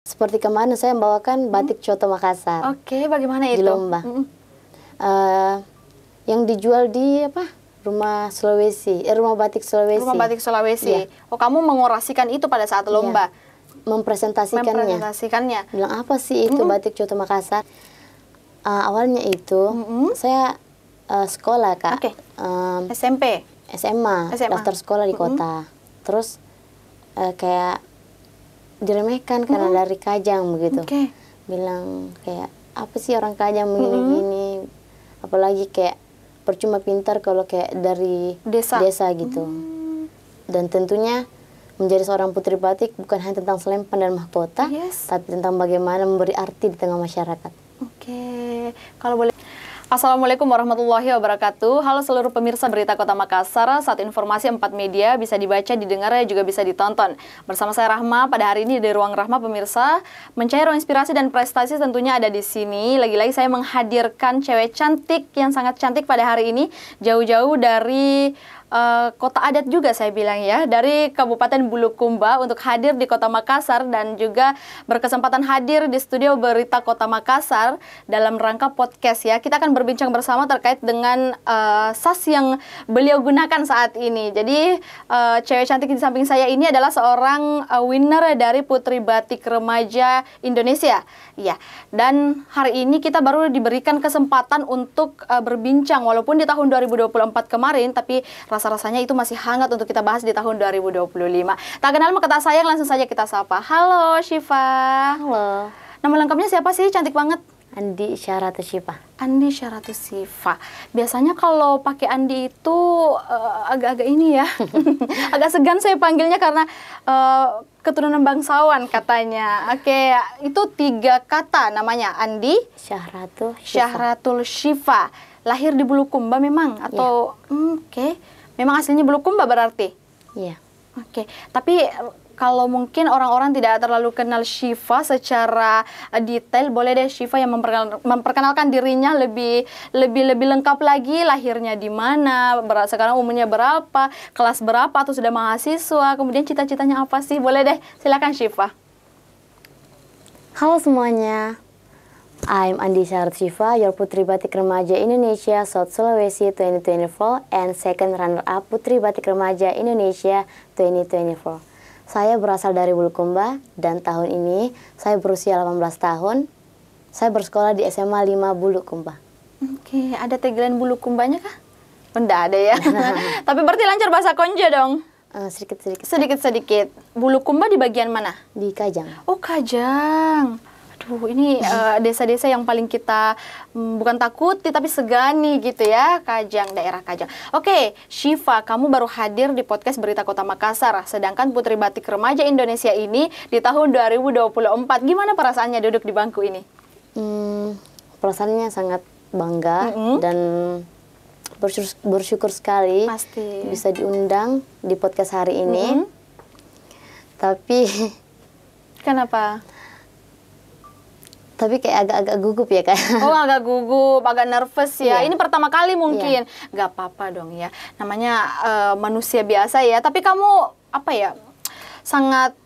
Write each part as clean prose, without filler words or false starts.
Seperti kemarin saya membawakan batik Coto Makassar. Oke, bagaimana itu? Di lomba. Yang dijual di Rumah Sulawesi, Rumah Batik Sulawesi. Rumah Batik Sulawesi. Iya. Oh, kamu mengorasikan itu pada saat lomba? Mempresentasikannya. Bilang apa sih itu batik Coto Makassar? Awalnya itu saya sekolah, Kak. Oke. SMP? SMA, daftar sekolah di kota. Terus kayak diremehkan karena dari Kajang begitu. Bilang kayak apa sih orang Kajang begini-gini. Apalagi kayak percuma pintar kalau kayak dari desa gitu. Dan tentunya menjadi seorang putri batik bukan hanya tentang selempan dan mahkota, tapi tentang bagaimana memberi arti di tengah masyarakat. Oke, kalau boleh. Assalamualaikum warahmatullahi wabarakatuh. Halo seluruh pemirsa Berita Kota Makassar. Saat informasi 4 media bisa dibaca, didengar, dan juga bisa ditonton. Bersama saya Rahma pada hari ini di Ruang Rahma pemirsa. Mencari ruang inspirasi dan prestasi tentunya ada di sini. Lagi-lagi saya menghadirkan cewek cantik yang sangat cantik pada hari ini. Jauh-jauh dari kota adat juga saya bilang ya, dari Kabupaten Bulukumba untuk hadir di Kota Makassar dan juga berkesempatan hadir di studio Berita Kota Makassar dalam rangka podcast ya. Kita akan berbincang bersama terkait dengan sas yang beliau gunakan saat ini. Jadi cewek cantik di samping saya ini adalah seorang winner dari Putri Batik Remaja Indonesia. Ya, dan hari ini kita baru diberikan kesempatan untuk berbincang walaupun di tahun 2024 kemarin, tapi rasa-rasanya itu masih hangat untuk kita bahas di tahun 2025. Tak kenal maka tak sayang, langsung saja kita sapa. Halo Syifa. Halo. Nama lengkapnya siapa sih? Cantik banget. Andi Syaratus Syifa. Andi Syaratus Syifa. Biasanya kalau pakai Andi itu agak-agak ini ya. Agak segan saya panggilnya karena keturunan bangsawan katanya. Oke, itu 3 kata namanya. Andi Syaratul Syifa. Lahir di Bulukumba memang atau oke. Memang aslinya Bulukumba berarti? Iya. Oke, tapi kalau mungkin orang-orang tidak terlalu kenal Syifa secara detail, boleh deh Syifa yang memperkenalkan dirinya lebih lengkap lagi, lahirnya di mana, sekarang umurnya berapa, kelas berapa atau sudah mahasiswa, kemudian cita-citanya apa sih? Boleh deh, silakan Syifa. Halo semuanya. I'm Andi Syaratus Syifa, your Putri Batik Remaja Indonesia South Sulawesi 2024 and second runner-up Putri Batik Remaja Indonesia 2024. Saya berasal dari Bulukumba dan tahun ini saya berusia 18 tahun. Saya bersekolah di SMA 5 Bulukumba. Oke, ada tagline Bulukumbanya kah? Enggak ada ya. Tapi berarti lancar bahasa Konjo dong? Sedikit-sedikit. Sedikit-sedikit. Bulukumba di bagian mana? Di Kajang. Oh, Kajang. Aduh, ini desa-desa yang paling kita bukan takuti tapi segani gitu ya, Kajang, daerah Kajang. Oke, Syifa, kamu baru hadir di podcast Berita Kota Makassar, sedangkan Putri Batik Remaja Indonesia ini di tahun 2024. Gimana perasaannya duduk di bangku ini? Perasaannya sangat bangga dan bersyukur sekali bisa diundang di podcast hari ini. Tapi kenapa? Tapi kayak agak-agak gugup ya, Kak. Oh, agak gugup, agak nervous ya. Ini pertama kali mungkin. Gak apa-apa dong ya. Namanya manusia biasa ya. Tapi kamu apa ya? Sangat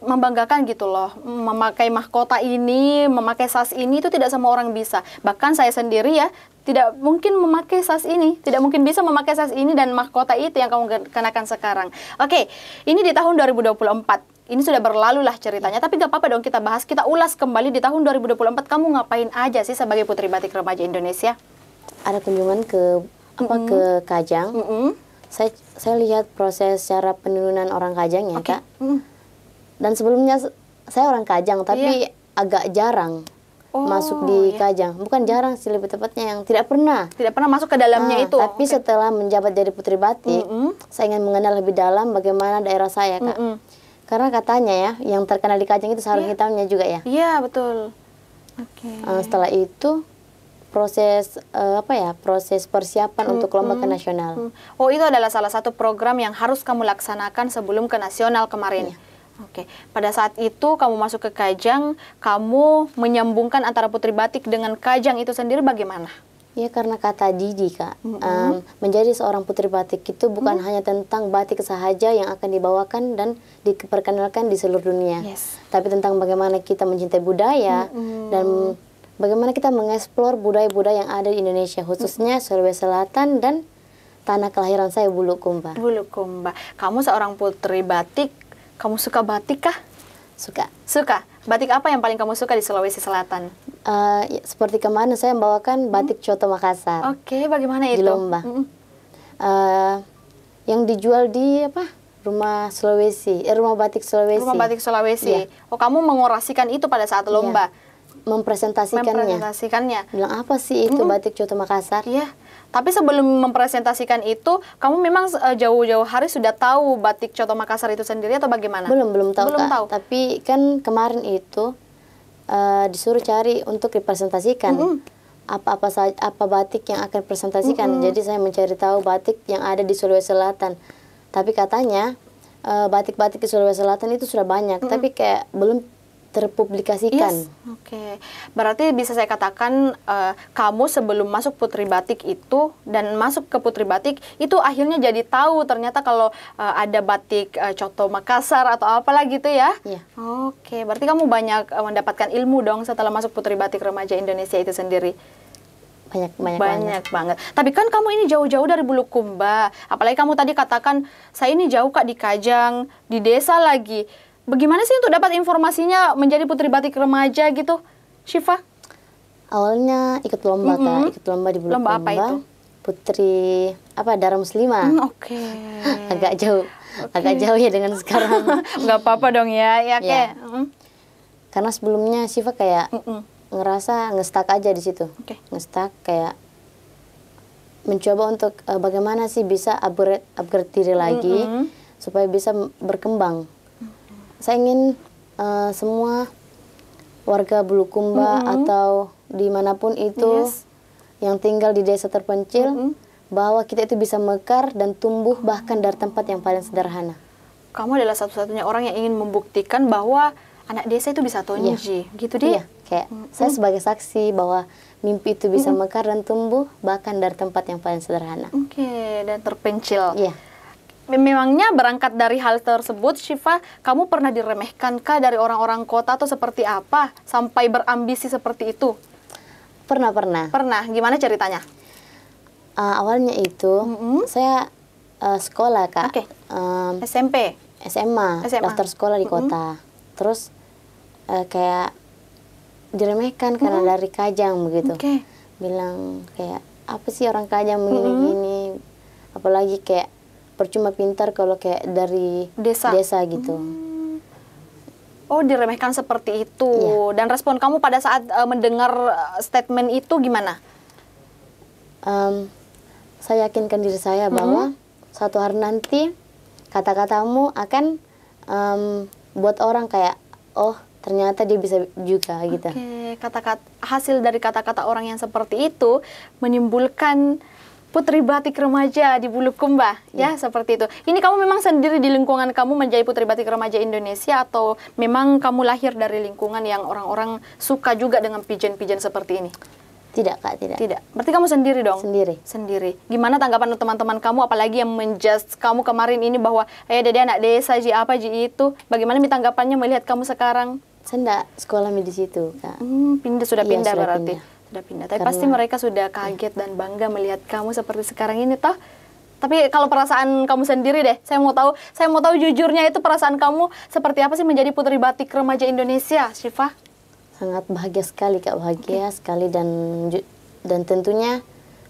membanggakan gitu loh. Memakai mahkota ini, memakai sas ini itu tidak semua orang bisa. Bahkan saya sendiri ya tidak mungkin memakai sas ini, tidak mungkin bisa memakai sas ini dan mahkota itu yang kamu kenakan sekarang. Oke, ini di tahun 2024. Ini sudah berlalu lah ceritanya, tapi gak apa-apa dong kita bahas, kita ulas kembali di tahun 2024. Kamu ngapain aja sih sebagai Putri Batik Remaja Indonesia? Ada kunjungan ke Kajang. Saya lihat proses cara penurunan orang Kajang ya, Kak. Dan sebelumnya saya orang Kajang, tapi agak jarang masuk di Kajang. Bukan jarang sih, lebih tepatnya yang tidak pernah masuk ke dalamnya itu. Tapi setelah menjabat jadi Putri Batik, saya ingin mengenal lebih dalam bagaimana daerah saya, Kak. Karena katanya ya, yang terkenal di Kajang itu sarung hitamnya juga ya. Iya, betul. Oke. Setelah itu proses proses persiapan untuk lomba ke nasional. Oh, itu adalah salah satu program yang harus kamu laksanakan sebelum ke nasional kemarin. Oke. Pada saat itu kamu masuk ke Kajang, kamu menyambungkan antara Putri Batik dengan Kajang itu sendiri bagaimana? Ya karena kata Didi Kak, menjadi seorang putri batik itu bukan hanya tentang batik saja yang akan dibawakan dan diperkenalkan di seluruh dunia, tapi tentang bagaimana kita mencintai budaya dan bagaimana kita mengeksplor budaya-budaya yang ada di Indonesia, khususnya Sulawesi Selatan dan tanah kelahiran saya, Bulukumba. Bulukumba. Kamu seorang putri batik, kamu suka batik kah? Suka. Suka. Batik apa yang paling kamu suka di Sulawesi Selatan? Ya, seperti kemarin saya membawakan batik Coto Makassar. Oke, bagaimana itu? Di lomba. Yang dijual di Rumah Sulawesi, Rumah Batik Sulawesi. Rumah Batik Sulawesi. Ya. Oh, kamu mengorasikan itu pada saat lomba? Mempresentasikannya. Bilang apa sih itu batik Coto Makassar? Iya. Tapi sebelum mempresentasikan itu, kamu memang jauh-jauh hari sudah tahu batik Coto Makassar itu sendiri atau bagaimana? Belum tahu. Belum tahu. Tapi kan kemarin itu disuruh cari untuk dipresentasikan apa batik yang akan presentasikan. Jadi saya mencari tahu batik yang ada di Sulawesi Selatan. Tapi katanya batik-batik di Sulawesi Selatan itu sudah banyak, tapi kayak belum terpublikasikan. Oke. Berarti bisa saya katakan kamu sebelum masuk putri batik itu dan masuk ke putri batik itu akhirnya jadi tahu ternyata kalau ada batik Coto Makassar atau apalah gitu ya? Iya. Oke. Berarti kamu banyak mendapatkan ilmu dong setelah masuk putri batik remaja Indonesia itu sendiri. Banyak banget. Tapi kan kamu ini jauh-jauh dari Bulukumba. Apalagi kamu tadi katakan saya ini jauh Kak di Kajang, di desa lagi. Bagaimana sih untuk dapat informasinya menjadi putri batik remaja gitu, Syifa? Awalnya ikut lomba Kak, ikut lomba di Bulukumba. Lomba apa itu? Putri Darah Muslimah. Oke. Agak jauh ya dengan sekarang. Nggak apa-apa dong ya, kayak. Karena sebelumnya Syifa kayak ngerasa ngestak aja di situ. Ngestak kayak mencoba untuk bagaimana sih bisa upgrade diri lagi supaya bisa berkembang. Saya ingin semua warga Bulukumba atau dimanapun itu yang tinggal di desa terpencil bahwa kita itu bisa mekar dan tumbuh bahkan dari tempat yang paling sederhana. Kamu adalah satu-satunya orang yang ingin membuktikan bahwa anak desa itu bisa tonji, gitu deh. Iya, kayak saya sebagai saksi bahwa mimpi itu bisa mekar dan tumbuh bahkan dari tempat yang paling sederhana. Oke, dan terpencil. Iya. Memangnya berangkat dari hal tersebut, Syifa, kamu pernah diremehkankah dari orang-orang kota atau seperti apa sampai berambisi seperti itu? Pernah. Pernah. Gimana ceritanya? Awalnya itu saya sekolah Kak. SMP? SMA. Daftar sekolah di kota. Terus kayak diremehkan karena dari Kajang begitu. Bilang kayak apa sih orang Kajang begini-gini. Apalagi kayak percuma pintar kalau kayak dari desa gitu. Oh, diremehkan seperti itu. Dan respon kamu pada saat mendengar statement itu gimana? Saya yakinkan diri saya bahwa suatu hari nanti kata-katamu akan buat orang kayak, oh ternyata dia bisa juga gitu. Hasil dari kata-kata orang yang seperti itu menimbulkan putri batik remaja di Bulukumba, ya seperti itu. Ini kamu memang sendiri di lingkungan kamu menjadi putri batik remaja Indonesia atau memang kamu lahir dari lingkungan yang orang-orang suka juga dengan pijen-pijen seperti ini? Tidak Kak, tidak. Berarti kamu sendiri dong? Sendiri. Gimana tanggapan teman-teman kamu, apalagi yang menjudge kamu kemarin ini bahwa dede anak desa, ji apa, ji itu. Bagaimana tanggapannya melihat kamu sekarang? Saya enggak sekolah di situ Kak. Sudah pindah berarti? Pindah. Tapi pasti mereka sudah kaget dan bangga melihat kamu seperti sekarang ini toh. Tapi kalau perasaan kamu sendiri deh, saya mau tahu jujurnya itu perasaan kamu seperti apa sih menjadi putri batik remaja Indonesia, Syifa? Sangat bahagia sekali Kak, sekali dan tentunya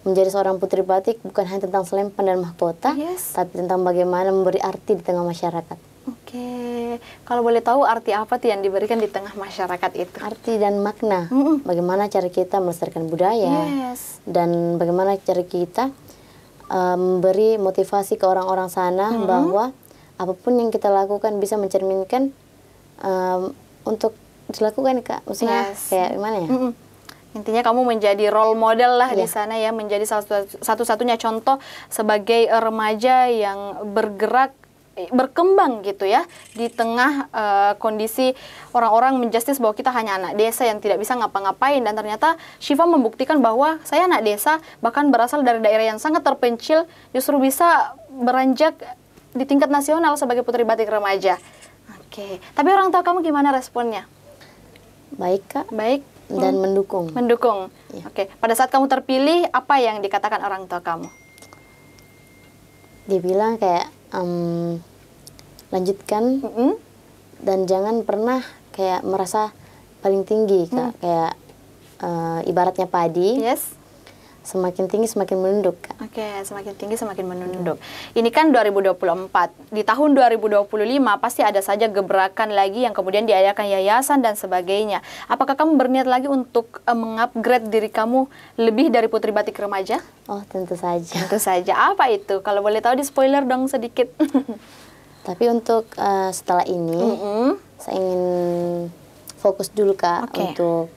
menjadi seorang putri batik bukan hanya tentang selempan dan mahkota, tapi tentang bagaimana memberi arti di tengah masyarakat. Kalau boleh tahu arti apa tuh yang diberikan di tengah masyarakat itu? Arti dan makna. Bagaimana cara kita melestarikan budaya dan bagaimana cara kita memberi motivasi ke orang-orang sana bahwa apapun yang kita lakukan bisa mencerminkan untuk dilakukan Kak. Maksudnya kayak gimana ya? Intinya kamu menjadi role model lah di sana ya, menjadi satu-satunya contoh sebagai remaja yang bergerak berkembang gitu ya di tengah kondisi orang-orang menjustis bahwa kita hanya anak desa yang tidak bisa ngapa-ngapain, dan ternyata Syifa membuktikan bahwa saya anak desa bahkan berasal dari daerah yang sangat terpencil justru bisa beranjak di tingkat nasional sebagai putri batik remaja. Oke, tapi orang tua kamu gimana responnya? Baik Kak. Baik. Dan mendukung. Mendukung. Ya. Oke, pada saat kamu terpilih apa yang dikatakan orang tua kamu? Dia bilang kayak lanjutkan dan jangan pernah kayak merasa paling tinggi Kak. Kayak ibaratnya padi. Yes. Semakin tinggi semakin menunduk Kak. Oke, semakin tinggi semakin menunduk. Ini kan 2024. Di tahun 2025 pasti ada saja gebrakan lagi yang kemudian diadakan yayasan dan sebagainya. Apakah kamu berniat lagi untuk mengupgrade diri kamu lebih dari putri batik remaja? Oh, tentu saja. Tentu saja. Apa itu? Kalau boleh tahu di spoiler dong sedikit. Tapi untuk setelah ini saya ingin fokus dulu Kak untuk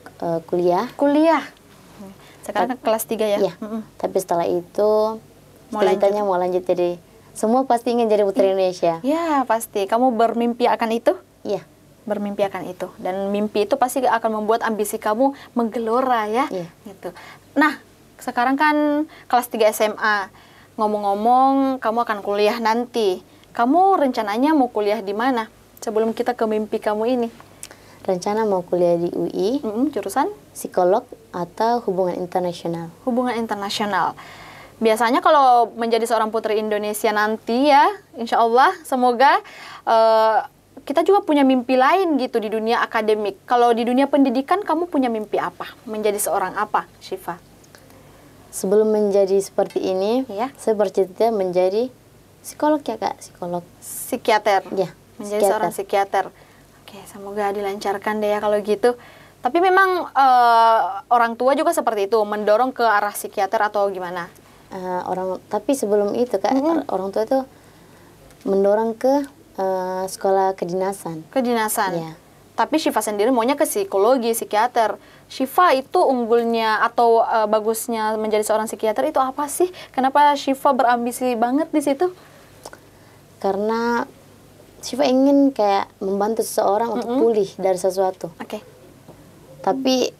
kuliah. Kuliah. Sekarang kan kelas 3 ya? Iya, tapi setelah itu ceritanya mau lanjut jadi, semua pasti ingin jadi putri Indonesia. Ya, pasti. Kamu bermimpi akan itu? Iya. Bermimpi akan itu. Dan mimpi itu pasti akan membuat ambisi kamu menggelora ya? Iya. Gitu. Nah, sekarang kan kelas 3 SMA. Ngomong-ngomong, kamu akan kuliah nanti. Kamu rencananya mau kuliah di mana? Sebelum kita ke mimpi kamu ini. Rencana mau kuliah di UI, jurusan? Psikolog atau hubungan internasional. Hubungan internasional. Biasanya kalau menjadi seorang putri Indonesia nanti ya, insya Allah, semoga kita juga punya mimpi lain gitu di dunia akademik. Kalau di dunia pendidikan, kamu punya mimpi apa? Menjadi seorang apa, Syifa? Sebelum menjadi seperti ini, saya bercita menjadi psikolog ya Kak, psikolog. Psikiater? Ya, menjadi seorang psikiater. Oke, semoga dilancarkan deh ya kalau gitu. Tapi memang orang tua juga seperti itu, mendorong ke arah psikiater atau gimana? Tapi sebelum itu Kak, orang tua itu mendorong ke sekolah kedinasan. Kedinasan? Ya. Tapi Syifa sendiri maunya ke psikologi, psikiater. Syifa itu unggulnya atau bagusnya menjadi seorang psikiater itu apa sih? Kenapa Syifa berambisi banget di situ? Karena Syifa ingin kayak membantu seseorang untuk pulih dari sesuatu. Oke. Tapi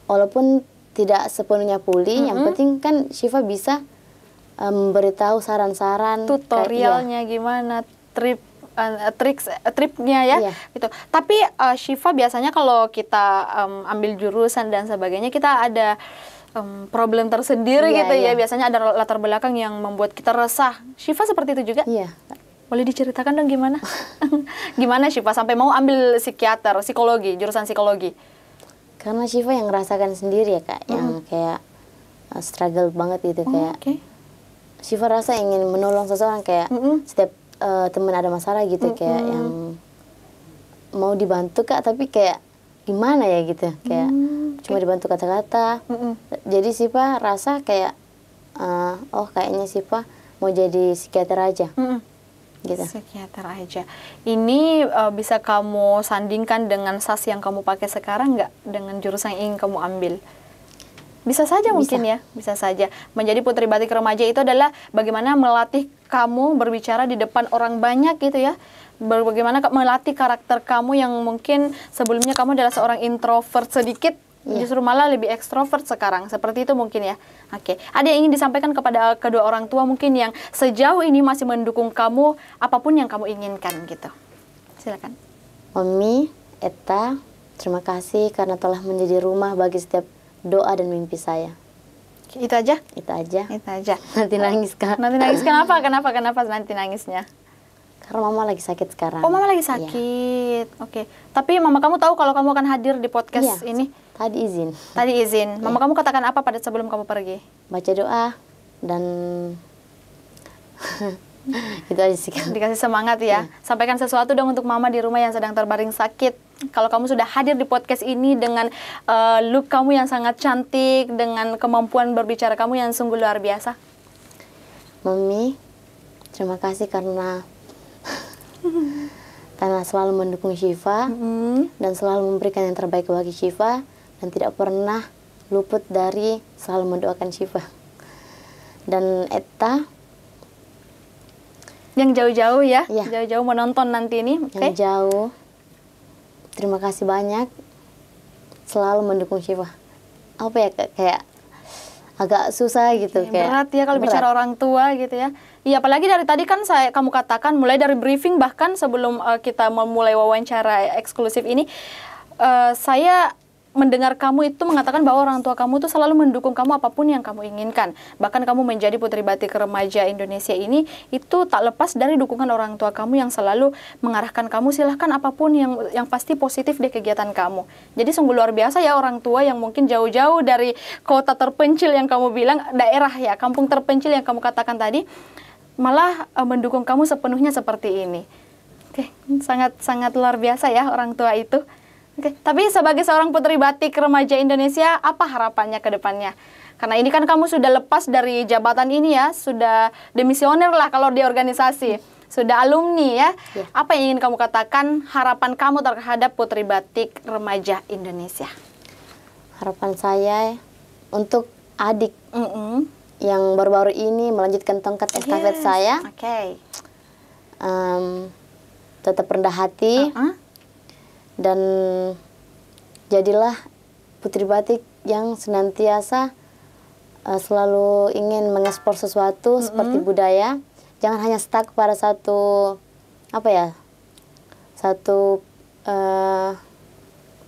walaupun tidak sepenuhnya pulih, yang penting kan Syifa bisa memberitahu saran-saran, tutorialnya gimana, triknya ya, gitu. Tapi Syifa biasanya kalau kita ambil jurusan dan sebagainya, kita ada problem tersendiri gitu ya. Biasanya ada latar belakang yang membuat kita resah. Syifa seperti itu juga? Iya. Boleh diceritakan dong gimana? Gimana Syifa sampai mau ambil psikiater, psikologi, jurusan psikologi? Karena Syifa yang ngerasakan sendiri ya Kak, yang kayak struggle banget gitu, kayak Syifa rasa ingin menolong seseorang, kayak setiap teman ada masalah gitu, kayak yang mau dibantu Kak, tapi kayak gimana ya gitu, kayak cuma dibantu kata-kata. Jadi Syifa rasa kayak oh kayaknya Syifa mau jadi psikiater aja. Gitu. Psikiater aja. Ini bisa kamu sandingkan dengan SAS yang kamu pakai sekarang nggak? Dengan jurusan yang ingin kamu ambil? Bisa saja mungkin ya, bisa saja. Menjadi putri batik remaja itu adalah bagaimana melatih kamu berbicara di depan orang banyak gitu ya. Bagaimana melatih karakter kamu yang mungkin sebelumnya kamu adalah seorang introvert sedikit, justru malah lebih ekstrovert sekarang. Seperti itu mungkin ya. Oke, ada yang ingin disampaikan kepada kedua orang tua mungkin yang sejauh ini masih mendukung kamu apapun yang kamu inginkan gitu. Silakan. Mami, Eta, terima kasih karena telah menjadi rumah bagi setiap doa dan mimpi saya. Itu aja? Itu aja. Itu aja. Nanti nangis Kak. Nanti nangis kenapa? Kenapa nanti nangisnya? Karena mama lagi sakit sekarang. Oh, mama lagi sakit. Oke. Tapi mama kamu tahu kalau kamu akan hadir di podcast ini? Tadi izin. Tadi izin. Mama kamu katakan apa pada sebelum kamu pergi? Baca doa dan itu aja sih. Dikasih semangat ya. Sampaikan sesuatu dong untuk mama di rumah yang sedang terbaring sakit. Kalau kamu sudah hadir di podcast ini dengan look kamu yang sangat cantik, dengan kemampuan berbicara kamu yang sungguh luar biasa. Mami, terima kasih karena selalu mendukung Syifa dan selalu memberikan yang terbaik bagi Syifa dan tidak pernah luput dari selalu mendoakan Syifa. Dan Eta, Yang jauh-jauh ya? Iya. Jauh-jauh menonton nanti ini. Yang jauh. Terima kasih banyak. Selalu mendukung Syifa. Apa ya, kayak agak susah gitu. Kayak berat ya kalau bicara orang tua gitu ya. Iya, apalagi dari tadi kan kamu katakan mulai dari briefing bahkan sebelum kita memulai wawancara eksklusif ini, saya mendengar kamu itu mengatakan bahwa orang tua kamu tuh selalu mendukung kamu apapun yang kamu inginkan. Bahkan kamu menjadi Putri Batik Remaja Indonesia ini itu tak lepas dari dukungan orang tua kamu yang selalu mengarahkan kamu, silahkan apapun yang pasti positif di kegiatan kamu. Jadi sungguh luar biasa ya orang tua yang mungkin jauh-jauh dari kota terpencil yang kamu bilang, daerah ya, kampung terpencil yang kamu katakan tadi, malah mendukung kamu sepenuhnya seperti ini. Oke, sangat luar biasa ya orang tua itu. Oke, tapi sebagai seorang Putri Batik Remaja Indonesia, apa harapannya ke depannya? Karena ini kan kamu sudah lepas dari jabatan ini ya, sudah demisioner lah kalau di organisasi, sudah alumni ya. Apa yang ingin kamu katakan, harapan kamu terhadap Putri Batik Remaja Indonesia? Harapan saya untuk adik yang baru-baru ini melanjutkan tongkat estafet saya, tetap rendah hati. Dan jadilah Putri Batik yang senantiasa selalu ingin mengekspor sesuatu seperti budaya. Jangan hanya stuck pada satu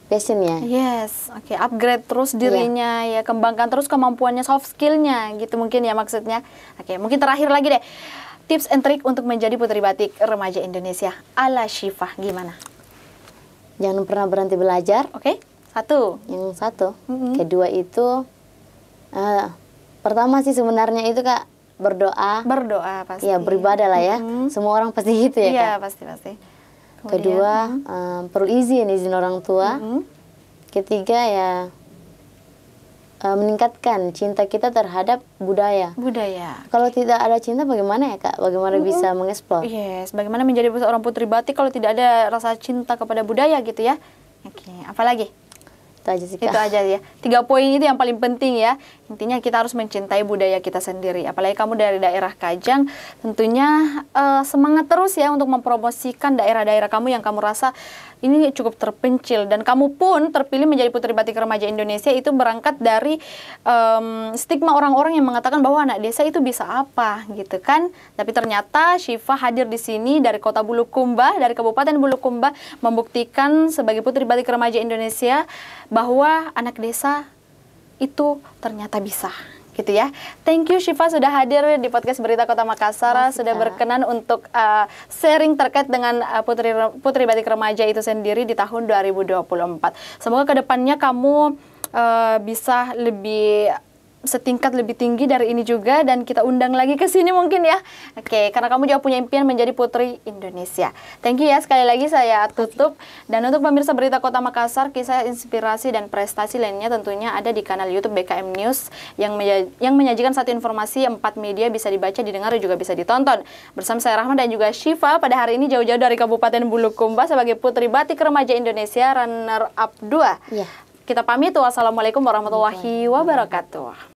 passion ya. Yes, upgrade terus dirinya ya, kembangkan terus kemampuannya, soft skillnya gitu mungkin ya maksudnya. Mungkin terakhir lagi deh, tips and trick untuk menjadi Putri Batik Remaja Indonesia ala Syifa gimana? Jangan pernah berhenti belajar. Satu. Yang satu. Kedua itu, pertama sih sebenarnya itu Kak, berdoa. Berdoa pasti. Ya, beribadah lah ya. Semua orang pasti gitu ya Kak. Iya, pasti. Kedua, perlu izin orang tua. Ketiga ya, meningkatkan cinta kita terhadap budaya. Kalau tidak ada cinta bagaimana ya Kak? Bagaimana bisa mengeksplor? Yes, bagaimana menjadi seorang Putri Batik kalau tidak ada rasa cinta kepada budaya gitu ya? Apalagi? Itu aja sih Kak. Itu aja ya. 3 poin itu yang paling penting ya. Intinya kita harus mencintai budaya kita sendiri. Apalagi kamu dari daerah Kajang, tentunya semangat terus ya untuk mempromosikan daerah-daerah kamu yang kamu rasa ini cukup terpencil. Dan kamu pun terpilih menjadi Putri Batik Remaja Indonesia itu berangkat dari stigma orang-orang yang mengatakan bahwa anak desa itu bisa apa gitu kan. Tapi ternyata Syifa hadir di sini dari kota Bulukumba, dari Kabupaten Bulukumba, membuktikan sebagai Putri Batik Remaja Indonesia bahwa anak desa itu ternyata bisa gitu ya. Thank you Syifa sudah hadir di podcast Berita Kota Makassar, sudah berkenan untuk sharing terkait dengan Putri Batik Remaja itu sendiri di tahun 2024. Semoga kedepannya kamu bisa lebih setingkat lebih tinggi dari ini juga, dan kita undang lagi ke sini mungkin ya. Karena kamu juga punya impian menjadi Putri Indonesia. Thank you ya, sekali lagi saya tutup. Dan untuk pemirsa Berita Kota Makassar, kisah inspirasi dan prestasi lainnya tentunya ada di kanal YouTube BKM News yang menyajikan satu informasi 4 media, bisa dibaca, didengar, dan juga bisa ditonton. Bersama saya Rahma dan juga Syifa pada hari ini jauh-jauh dari Kabupaten Bulukumba sebagai Putri Batik Remaja Indonesia runner up 2. Kita pamit. Wassalamualaikum warahmatullahi wabarakatuh.